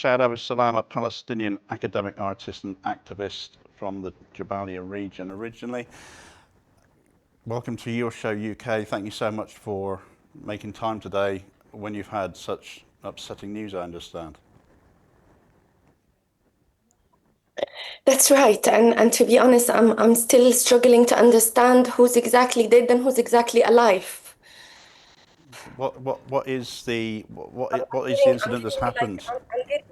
Shahd Abusalama, Palestinian academic artist and activist from the Jabalia region originally. Welcome to your show, UK. Thank you so much for making time today when you've had such upsetting news, I understand. That's right, and to be honest, I'm still struggling to understand who's exactly dead and who's exactly alive. What is the incident that's happened? I'm getting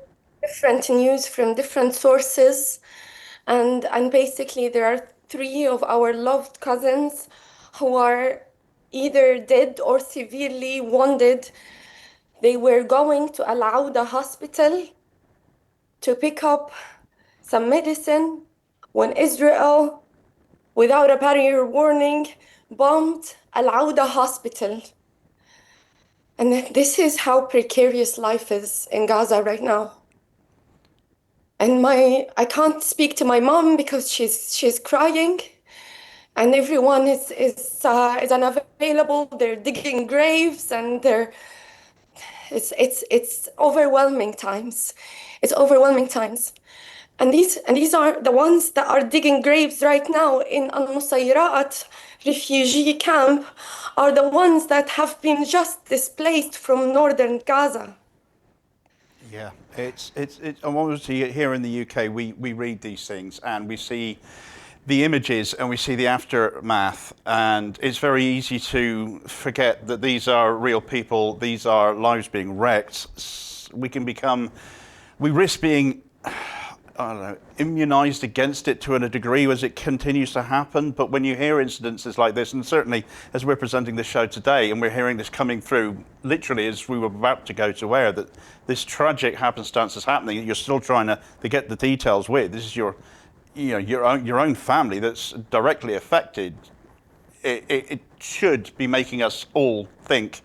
different news from different sources, and basically there are 3 of our loved cousins who are either dead or severely wounded. They were going to al-Awda hospital to pick up some medicine when Israel, without a prior warning, bombed al-Awda hospital. And this is how precarious life is in Gaza right now. And I can't speak to my mom because she's crying, and everyone is unavailable. They're digging graves, and it's overwhelming times. It's overwhelming times. And these are the ones that are digging graves right now in al-Nusayrat refugee camp, are the ones that have been just displaced from northern Gaza. Yeah, it's obviously here in the UK we read these things and we see the images and we see the aftermath, and it's very easy to forget that these are real people, these are lives being wrecked. We risk being, I don't know, immunized against it to a degree as it continues to happen. But when you hear incidences like this, and certainly as we're presenting this show today, and we're hearing this coming through literally as we were about to go to air, that this tragic happenstance is happening, you're still trying to get the details with. This is your own family that's directly affected. It should be making us all think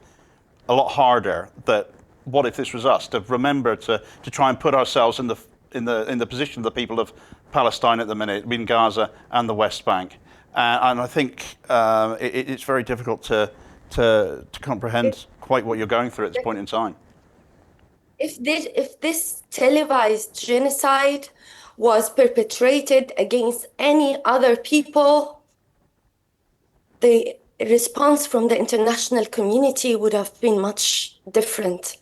a lot harder that what if this was us, to remember to try and put ourselves in the position of the people of Palestine at the minute, in Gaza and the West Bank, and I think it's very difficult to comprehend quite what you're going through at this point in time. If this televised genocide was perpetrated against any other people, the response from the international community would have been much different.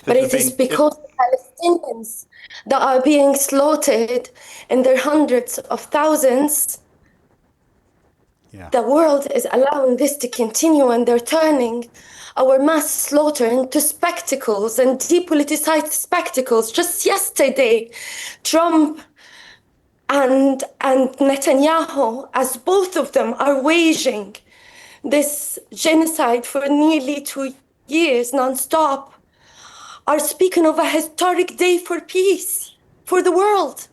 But it is because the Palestinians that are being slaughtered in their hundreds of thousands, the world is allowing this to continue, and they're turning our mass slaughter into spectacles and depoliticized spectacles. Just yesterday, Trump and Netanyahu, as both of them are waging this genocide for nearly 2 years non-stop, are speaking of a historic day for peace, for the world.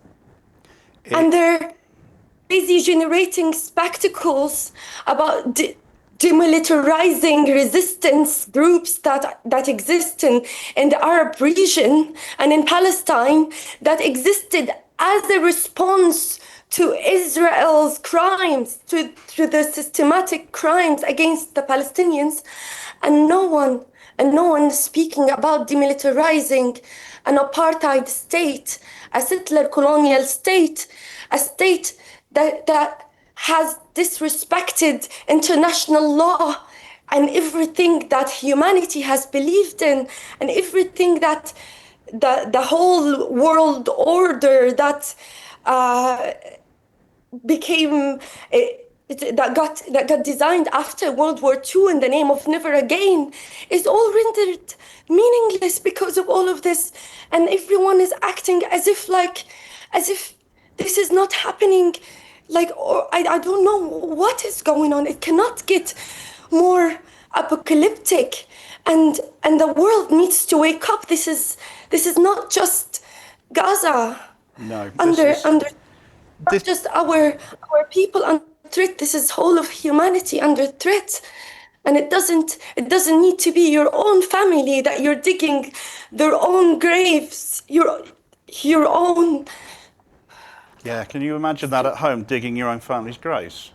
And they're busy generating spectacles about demilitarizing resistance groups that exist in the Arab region and in Palestine, that existed as a response to Israel's crimes, to the systematic crimes against the Palestinians. And no one is speaking about demilitarizing an apartheid state, a settler colonial state, a state that has disrespected international law and everything that humanity has believed in, and everything that the whole world order that became that got designed after World War II in the name of never again is all rendered meaningless because of all of this. And everyone is acting as if this is not happening. I don't know what is going on. It cannot get more apocalyptic, and the world needs to wake up. This is not just Gaza. No, not just our people under threat. This is whole of humanity under threat. And it doesn't need to be your own family that you're digging their own graves, your own. Yeah, can you imagine that at home, digging your own family's graves?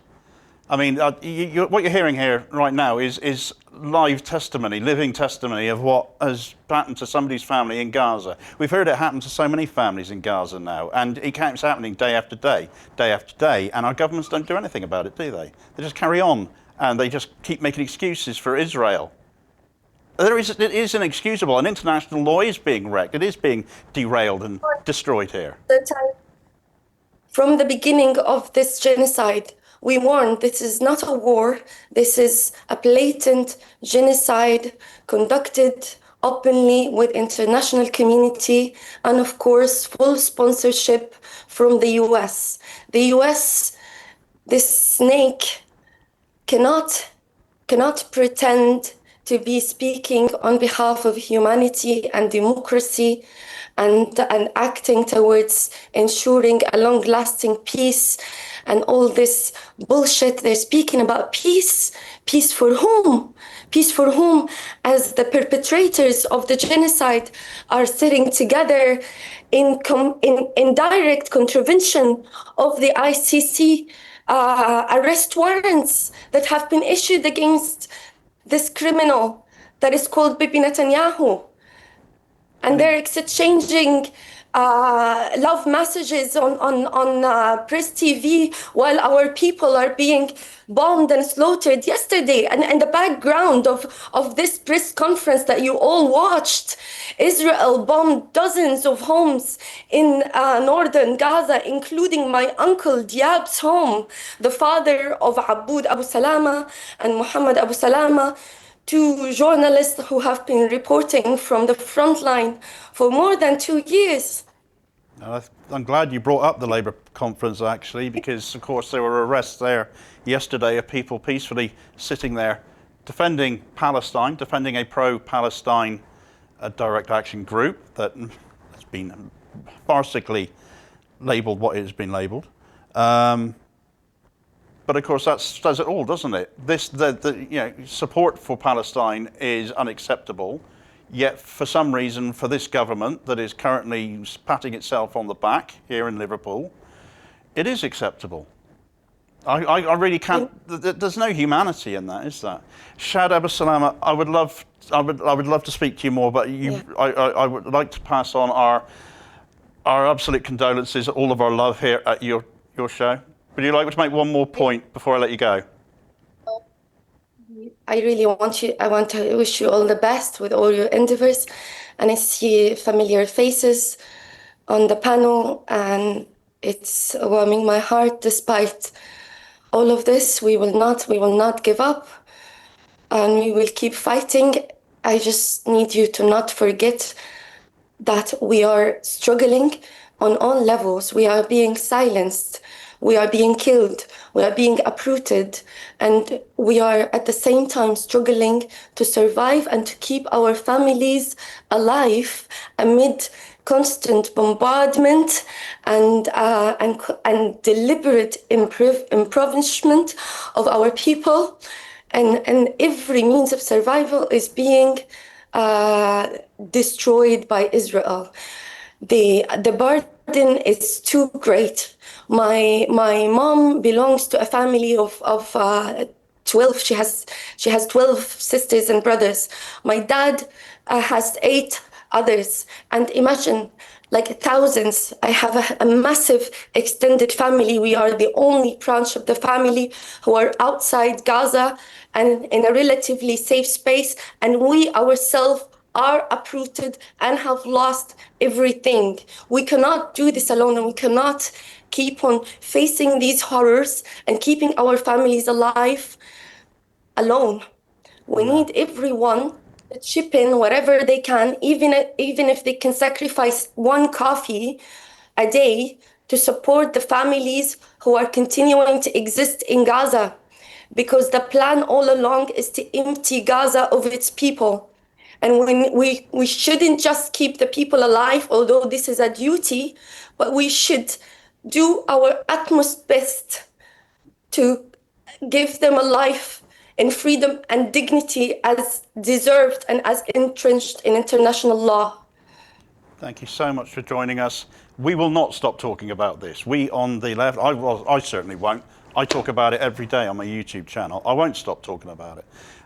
I mean, what you're hearing here right now is live testimony, living testimony of what has happened to somebody's family in Gaza. We've heard it happen to so many families in Gaza now, and it keeps happening day after day after day, and our governments don't do anything about it, do they? They just carry on, and they just keep making excuses for Israel. It is inexcusable, and international law is being wrecked. It is being derailed and destroyed here. From the beginning of this genocide, we warned this is not a war. This is a blatant genocide conducted openly with international community and, of course, full sponsorship from the US. The US, this snake, cannot pretend to be speaking on behalf of humanity and democracy and acting towards ensuring a long-lasting peace and all this bullshit. They're speaking about peace. Peace for whom? Peace for whom? As the perpetrators of the genocide are sitting together in direct contravention of the ICC arrest warrants that have been issued against this criminal that is called Bibi Netanyahu. And they're exchanging love messages on Press TV while our people are being bombed and slaughtered yesterday. And the background of this press conference that you all watched, Israel bombed dozens of homes in northern Gaza, including my uncle Diab's home, the father of Shahd Abusalama and Muhammad Abusalama, two journalists who have been reporting from the front line for more than 2 years. I'm glad you brought up the Labour conference, actually, because, of course, there were arrests there yesterday of people peacefully sitting there defending Palestine, defending a pro-Palestine direct action group that has been farcically labelled what it has been labelled. But of course, that says it all, doesn't it? Support for Palestine is unacceptable. Yet, for some reason, for this government that is currently patting itself on the back here in Liverpool, it is acceptable. I really can't. There's no humanity in that, is there? Shahd Abusalama, I would love to speak to you more, but I would like to pass on our absolute condolences, all of our love here at your show. Would you like to make one more point before I let you go? I want to wish you all the best with all your endeavors, and I see familiar faces on the panel, and it's warming my heart. Despite all of this, we will not give up, and we will keep fighting. I just need you to not forget that we are struggling on all levels. We are being silenced. We are being killed, we are being uprooted, and we are at the same time struggling to survive and to keep our families alive amid constant bombardment and deliberate impoverishment of our people. And every means of survival is being destroyed by Israel. The burden is too great. My mom belongs to a family of 12. She has 12 sisters and brothers. My dad has 8 others. And imagine, like thousands. I have a massive extended family. We are the only branch of the family who are outside Gaza and in a relatively safe space. And we ourselves are uprooted and have lost everything. We cannot do this alone, and we cannot keep on facing these horrors and keeping our families alive alone. We need everyone to chip in whatever they can, even if they can sacrifice one coffee a day to support the families who are continuing to exist in Gaza. Because the plan all along is to empty Gaza of its people. And we shouldn't just keep the people alive, although this is a duty, but we should do our utmost best to give them a life in freedom and dignity as deserved and as entrenched in international law. Thank you so much for joining us. We will not stop talking about this. We on the left, I certainly won't. I talk about it every day on my YouTube channel. I won't stop talking about it.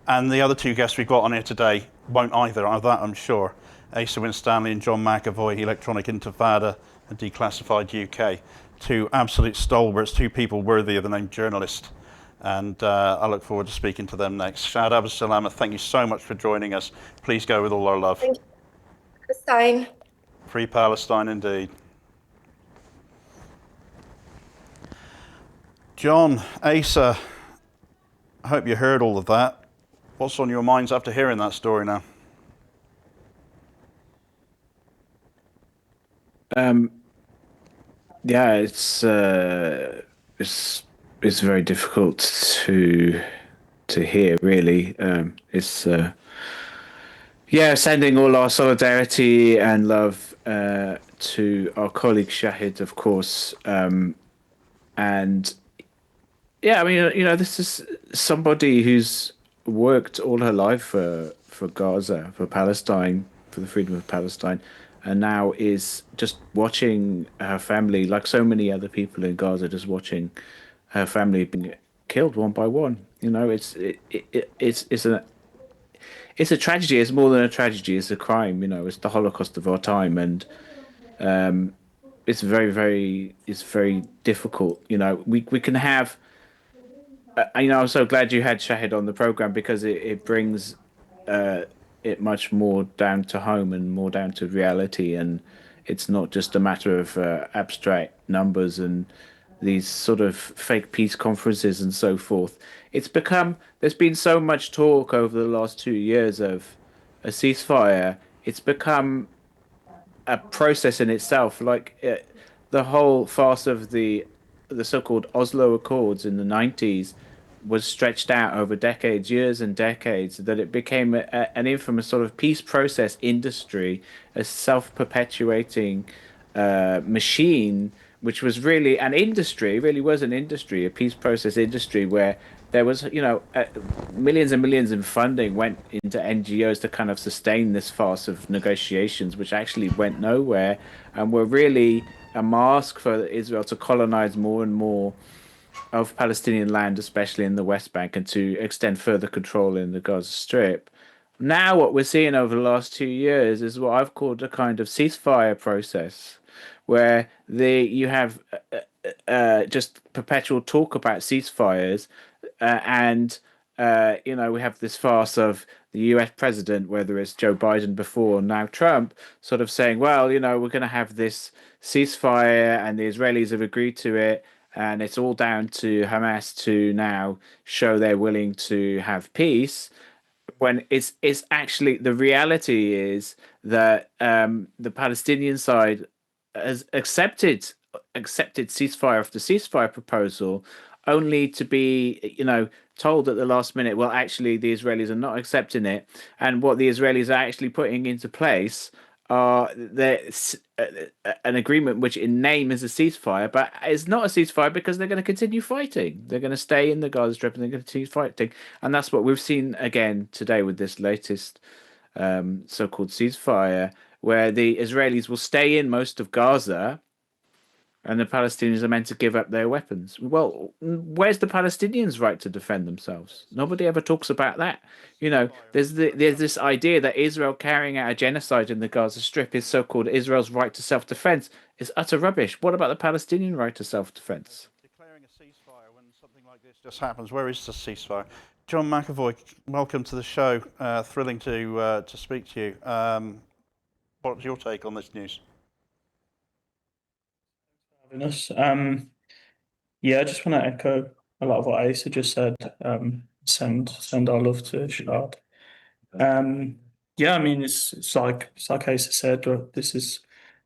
And the other two guests we've got on here today won't either, of that I'm sure. Asa Winstanley and John McEvoy, Electronic Intifada and Declassified UK. Two absolute stalwarts, two people worthy of the name journalist. And I look forward to speaking to them next. Shahd Abusalama, thank you so much for joining us. Please go with all our love. Thank you, Palestine. Free Palestine indeed. John, Asa, I hope you heard all of that. What's on your minds after hearing that story now? Yeah, it's very difficult to hear. Really, sending all our solidarity and love to our colleague Shahid, of course, and yeah, I mean, this is somebody who's worked all her life for Gaza, for Palestine, for the freedom of Palestine, and now is just watching her family, like so many other people in Gaza, just watching her family being killed one by one. It's a tragedy. It's more than a tragedy. It's a crime. It's the Holocaust of our time, and it's it's very difficult. We can have. I'm so glad you had Shahid on the program because it brings it much more down to home and more down to reality, and it's not just a matter of abstract numbers and these sort of fake peace conferences and so forth. There's been so much talk over the last 2 years of a ceasefire. It's become a process in itself. The whole farce of the so-called Oslo Accords in the 90s was stretched out over decades, years and decades, that it became an infamous sort of peace process industry, a self-perpetuating machine, which was really an industry, really was an industry, a peace process industry where there was, millions and millions in funding went into NGOs to kind of sustain this farce of negotiations, which actually went nowhere and were really a mask for Israel to colonize more and more of Palestinian land, especially in the West Bank, and to extend further control in the Gaza Strip. Now, what we're seeing over the last 2 years is what I've called a kind of ceasefire process, where you have just perpetual talk about ceasefires, and we have this farce of the US president, whether it's Joe Biden before or now Trump, sort of saying, well, we're going to have this ceasefire and the Israelis have agreed to it. And it's all down to Hamas to now show they're willing to have peace. When it's actually the reality is that the Palestinian side has accepted ceasefire after ceasefire proposal, only to be told at the last minute, well, actually the Israelis are not accepting it, and what the Israelis are actually putting into place are an agreement which in name is a ceasefire, but it's not a ceasefire because they're going to continue fighting. They're going to stay in the Gaza Strip and they're going to continue fighting, and that's what we've seen again today with this latest so-called ceasefire, where the Israelis will stay in most of Gaza and the Palestinians are meant to give up their weapons. Well, where's the Palestinians' right to defend themselves? Nobody ever talks about that. There's this idea that Israel carrying out a genocide in the Gaza Strip is so-called Israel's right to self-defense. It's utter rubbish. What about the Palestinian right to self-defense? Declaring a ceasefire when something like this just happens. Where is the ceasefire? John McEvoy, welcome to the show. Thrilling to speak to you. What's your take on this news? Us. Yeah, I just want to echo a lot of what Asa just said. Send our love to Shahd. Yeah, I mean it's like Asa said, but this is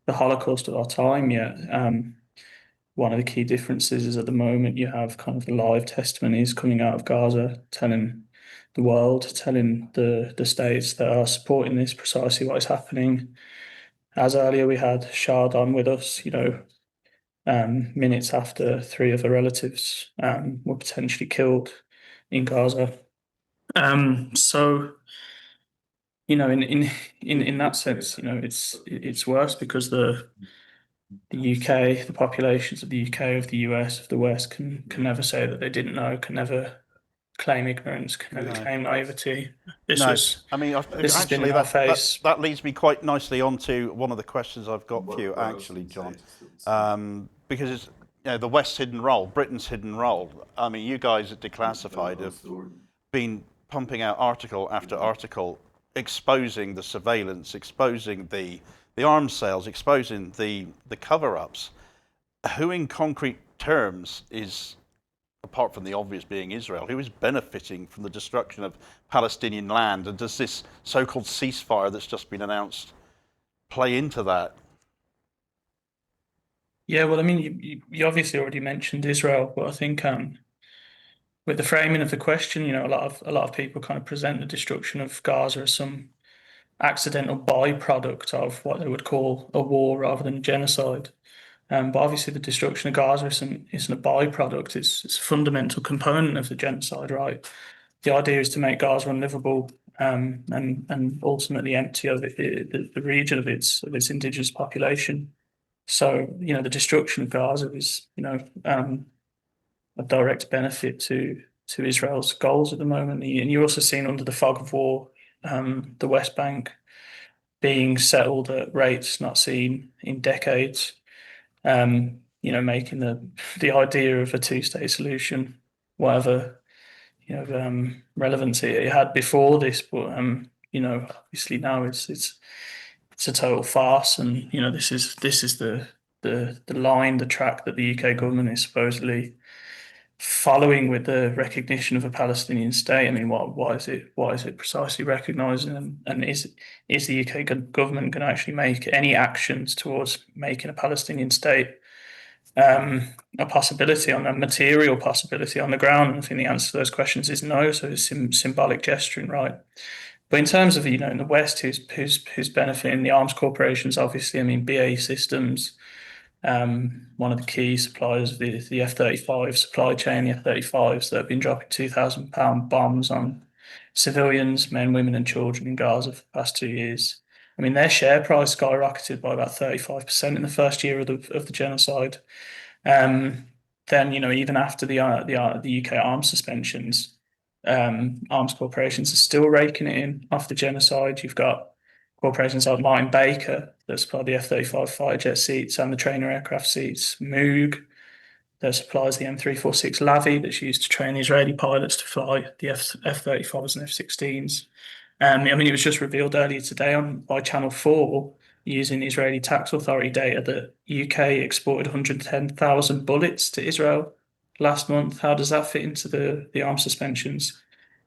the Holocaust of our time. Yeah. One of the key differences is at the moment you have kind of the live testimonies coming out of Gaza, telling the world, telling the states that are supporting this precisely what is happening. As earlier we had Shahd on with us, minutes after three of her relatives were potentially killed in Gaza. So, in that sense, it's worse because the UK, the populations of the UK, of the US, of the West can never say that they didn't know, can never claim ignorance, can never No. claim naivety. No, I mean, This has been actually, in our that face. that leads me quite nicely onto one of the questions I've got for you, actually, John, because it's the West's hidden role, Britain's hidden role. I mean, you guys at Declassified have been pumping out article after article, exposing the surveillance, exposing the arms sales, exposing the cover-ups. Who, in concrete terms, is, apart from the obvious being Israel, who is benefiting from the destruction of Palestinian land? And does this so-called ceasefire that's just been announced play into that? Yeah, well, I mean, you obviously already mentioned Israel, but I think with the framing of the question, a lot of people kind of present the destruction of Gaza as some accidental byproduct of what they would call a war rather than genocide. But obviously, the destruction of Gaza isn't a byproduct; it's a fundamental component of the genocide, right? The idea is to make Gaza unlivable, and ultimately empty of the region of its indigenous population. So, the destruction of Gaza is, a direct benefit to Israel's goals at the moment. And you're also seeing under the fog of war, the West Bank being settled at rates not seen in decades. Making the idea of a two-state solution, whatever relevancy it had before this, but obviously now it's a total farce, and this is the line, the track that the UK government is supposedly following with the recognition of a Palestinian state. I mean, what is it precisely recognising, and is the UK government going to actually make any actions towards making a Palestinian state a possibility, on a material possibility on the ground? And I think the answer to those questions is no. So it's symbolic gesturing, right? But in terms of in the West, who's benefiting, the arms corporations, obviously. I mean, BAE Systems, one of the key suppliers of the F-35 supply chain, the F-35s that have been dropping £2,000 bombs on civilians, men, women, and children in Gaza for the past 2 years. I mean, their share price skyrocketed by about 35% in the first year of the genocide. Then, even after the UK arms suspensions, arms corporations are still raking it in off the genocide. You've got corporations like Martin Baker that supply the F-35 fighter jet seats and the trainer aircraft seats, Moog that supplies the M346 Lavi that's used to train Israeli pilots to fly the F-35s and F-16s. I mean, it was just revealed earlier today by Channel 4, using Israeli tax authority data, that UK exported 110,000 bullets to Israel last month. How does that fit into the arms suspensions?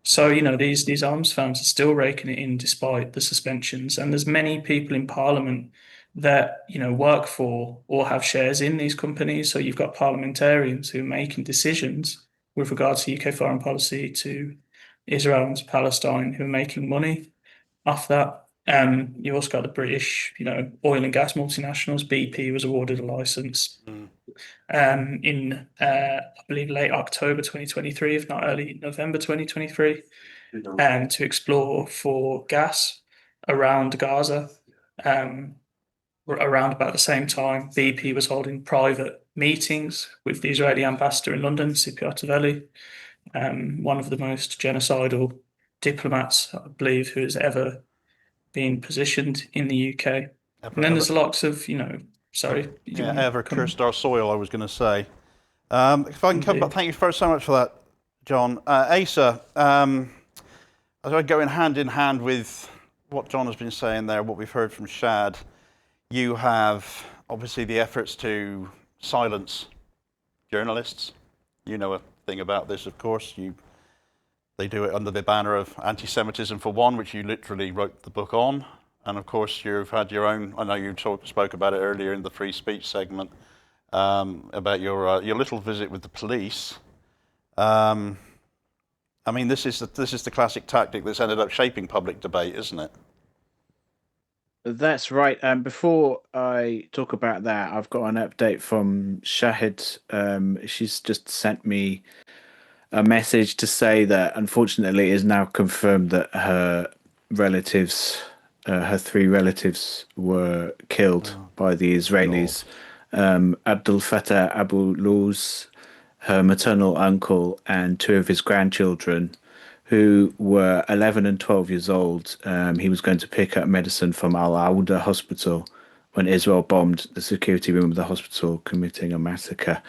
So, these arms firms are still raking it in despite the suspensions. And there's many people in Parliament that, work for or have shares in these companies. So you've got parliamentarians who are making decisions with regards to UK foreign policy to Israel and to Palestine, who are making money off that. You also got the British, oil and gas multinationals. BP was awarded a license in, I believe, late October 2023, if not early November 2023, to explore for gas around Gaza. Around about the same time, BP was holding private meetings with the Israeli ambassador in London, Cipiotaveli, one of the most genocidal diplomats, I believe, who has ever been positioned in the UK. And then there's lots of, sorry. Ever cursed our soil, I was going to say. If I can come back, thank you so much for that, John. Asa, as I go hand in hand with what John has been saying there, what we've heard from Shahd, you have obviously the efforts to silence journalists. You know a thing about this, of course. They do it under the banner of anti-Semitism for one, which you literally wrote the book on. And of course, you've had your own, I know you spoke about it earlier in the free speech segment, about your little visit with the police. I mean, this is the classic tactic that's ended up shaping public debate, isn't it? That's right. Before I talk about that, I've got an update from Shahd. She's just sent me a message to say that unfortunately it is now confirmed that her relatives, her three relatives, were killed by the Israelis Abdul Fattah Abu Luz, her maternal uncle, and two of his grandchildren, who were 11 and 12 years old. He was going to pick up medicine from al-Awda hospital when Israel bombed the security room of the hospital, committing a massacre.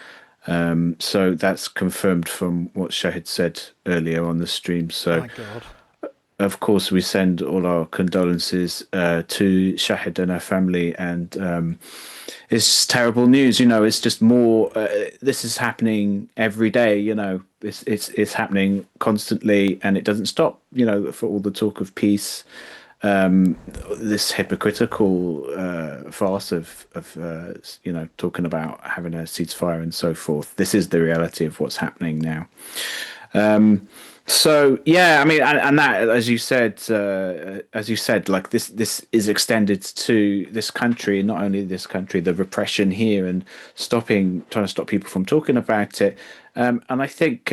So that's confirmed from what Shahid said earlier on the stream. So, My God. of course, we send all our condolences to Shahid and her family, and it's terrible news. It's just more. This is happening every day. It's happening constantly, and it doesn't stop. For all the talk of peace, this hypocritical farce of talking about having a ceasefire and so forth. This is the reality of what's happening now. So yeah, I mean, and that, as you said, like this is extended to this country, and not only this country, the repression here and trying to stop people from talking about it. And I think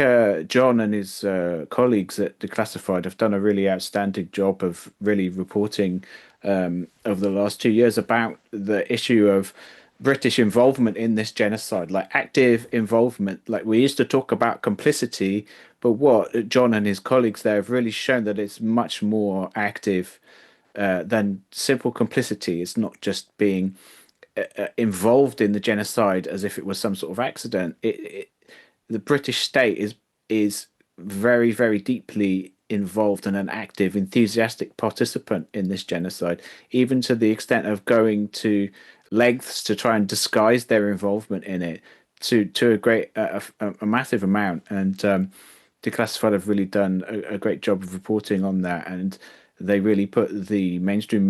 John and his colleagues at Declassified have done a really outstanding job of really reporting over the last 2 years about the issue of British involvement in this genocide, like active involvement. Like, we used to talk about complicity, but what John and his colleagues there have really shown that it's much more active than simple complicity. It's not just being involved in the genocide as if it was some sort of accident. The British state is very, very deeply involved and an active, enthusiastic participant in this genocide, even to the extent of going to lengths to try and disguise their involvement in it to a massive amount. And Declassified have really done a great job of reporting on that, and they really put the mainstream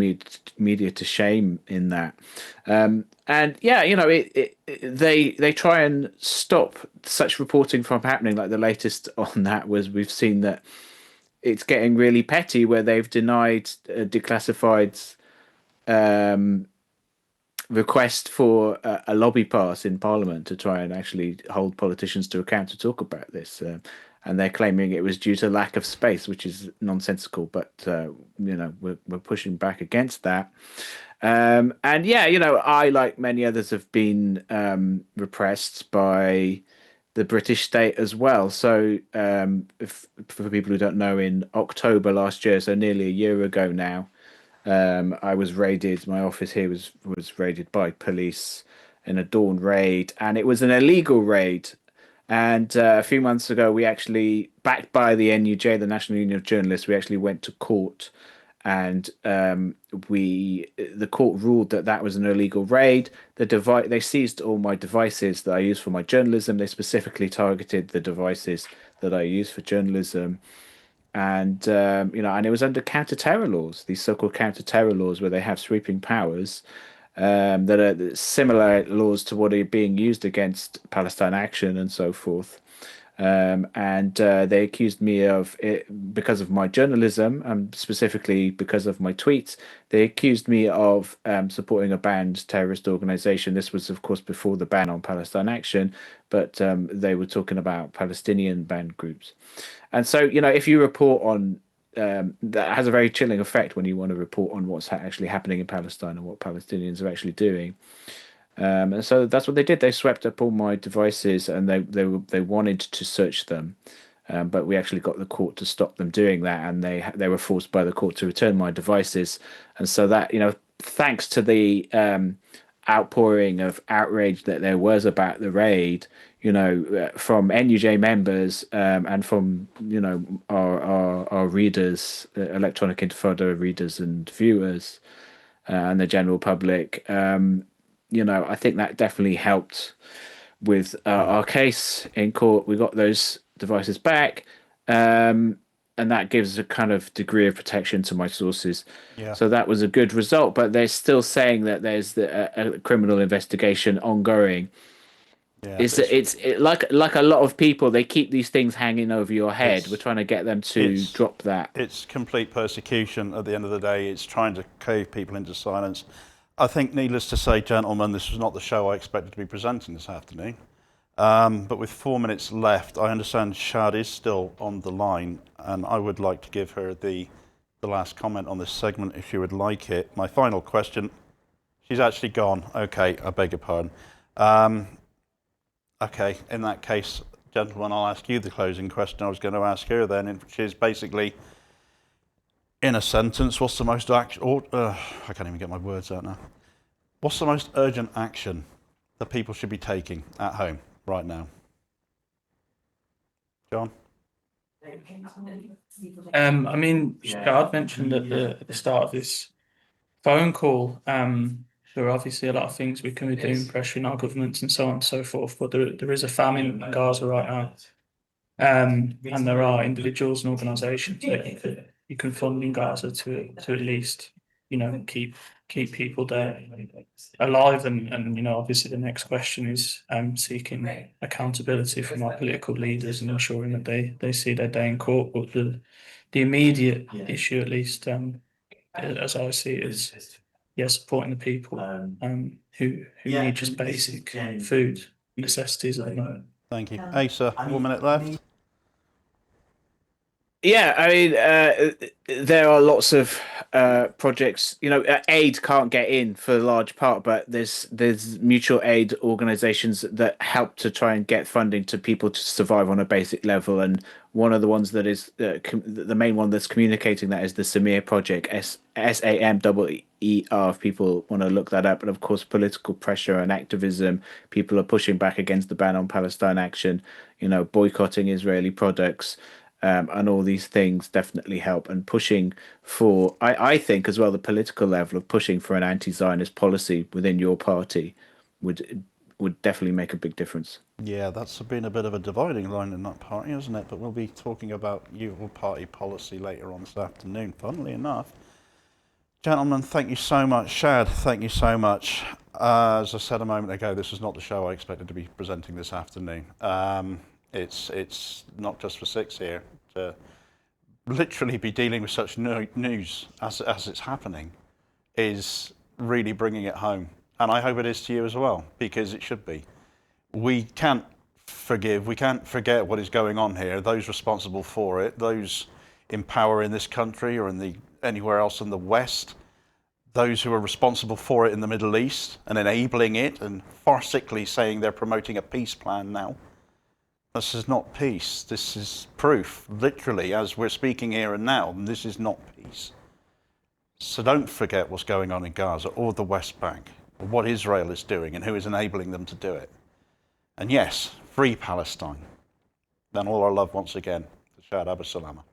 media to shame in that. And yeah, they try and stop such reporting from happening. Like, the latest on that was, we've seen that it's getting really petty, where they've denied Declassified's request for a lobby pass in Parliament to try and actually hold politicians to account to talk about this. And they're claiming it was due to lack of space, which is nonsensical. But we're pushing back against that. And yeah, I, like many others, have been repressed by the British state as well. So, for people who don't know, in October last year, so nearly a year ago now, I was raided. My office here was raided by police in a dawn raid, and it was an illegal raid. And a few months ago, we actually, backed by the NUJ, the National Union of Journalists, we actually went to court, and the court ruled that was an illegal raid. They seized all my devices that I use for my journalism. They specifically targeted the devices that I use for journalism. And and it was under counter-terror laws, these so-called counter-terror laws, where they have sweeping powers that are similar laws to what are being used against Palestine Action and so forth. And they accused me of it because of my journalism, and specifically because of my tweets. They accused me of supporting a banned terrorist organization. This was, of course, before the ban on Palestine Action, but they were talking about Palestinian banned groups. And so, if you report on that, has a very chilling effect when you want to report on what's actually happening in Palestine and what Palestinians are actually doing. And so that's what they did. They swept up all my devices, and they wanted to search them, but we actually got the court to stop them doing that, and they were forced by the court to return my devices. And so that, thanks to the outpouring of outrage that there was about the raid, from NUJ members and from our readers, electronic Intifada readers and viewers, and the general public. I think that definitely helped with our case in court. We got those devices back, and that gives a kind of degree of protection to my sources. Yeah. So that was a good result, but they're still saying that there's a criminal investigation ongoing. Yeah, It's like a lot of people, they keep these things hanging over your head. We're trying to get them to drop that. It's complete persecution at the end of the day. It's trying to cave people into silence. I think, needless to say, gentlemen, this was not the show I expected to be presenting this afternoon. But with 4 minutes left, I understand Shahd is still on the line, and I would like to give her the last comment on this segment, if you would like it. My final question, she's actually gone. Okay, I beg your pardon. Okay, in that case, gentlemen, I'll ask you the closing question I was going to ask her then, which is basically, in a sentence, what's the most I can't even get my words out now. What's the most urgent action that people should be taking at home right now? John? I mean, Shahd mentioned at the start of this phone call, there are obviously a lot of things we can be doing, pressuring our governments and so on and so forth, but there is a famine in Gaza right now. And there are individuals and organisations that you can fund in Gaza to at least, keep people there alive. And obviously the next question is seeking accountability from our political leaders and ensuring that they see their day in court. But the immediate issue, at least as I see it, is supporting the people who need just basic food necessities at the moment. Thank you. Asa, 1 minute left. Yeah, I mean, there are lots of projects. Aid can't get in for a large part, but there's mutual aid organisations that help to try and get funding to people to survive on a basic level. And one of the ones that is the main one that's communicating that is the Samir Project, SAMEER. If people want to look that up, and of course, political pressure and activism. People are pushing back against the ban on Palestine action. Boycotting Israeli products. And all these things definitely help, and pushing for, I think as well, the political level of pushing for an anti-Zionist policy within your party would definitely make a big difference. Yeah, that's been a bit of a dividing line in that party, hasn't it? But we'll be talking about your party policy later on this afternoon, funnily enough. Gentlemen, thank you so much. Shahd, thank you so much. As I said a moment ago, this is not the show I expected to be presenting this afternoon. It's not just for six here to literally be dealing with such news as it's happening is really bringing it home, and I hope it is to you as well, because it should be. We can't forgive, we can't forget what is going on here. Those responsible for it, those in power in this country or anywhere else in the West, those who are responsible for it in the Middle East and enabling it and farcically saying they're promoting a peace plan now. This is not peace. This is proof, literally, as we're speaking here and now, this is not peace. So don't forget what's going on in Gaza or the West Bank, or what Israel is doing and who is enabling them to do it. And yes, free Palestine. Then all our love once again to Shahd Abusalama.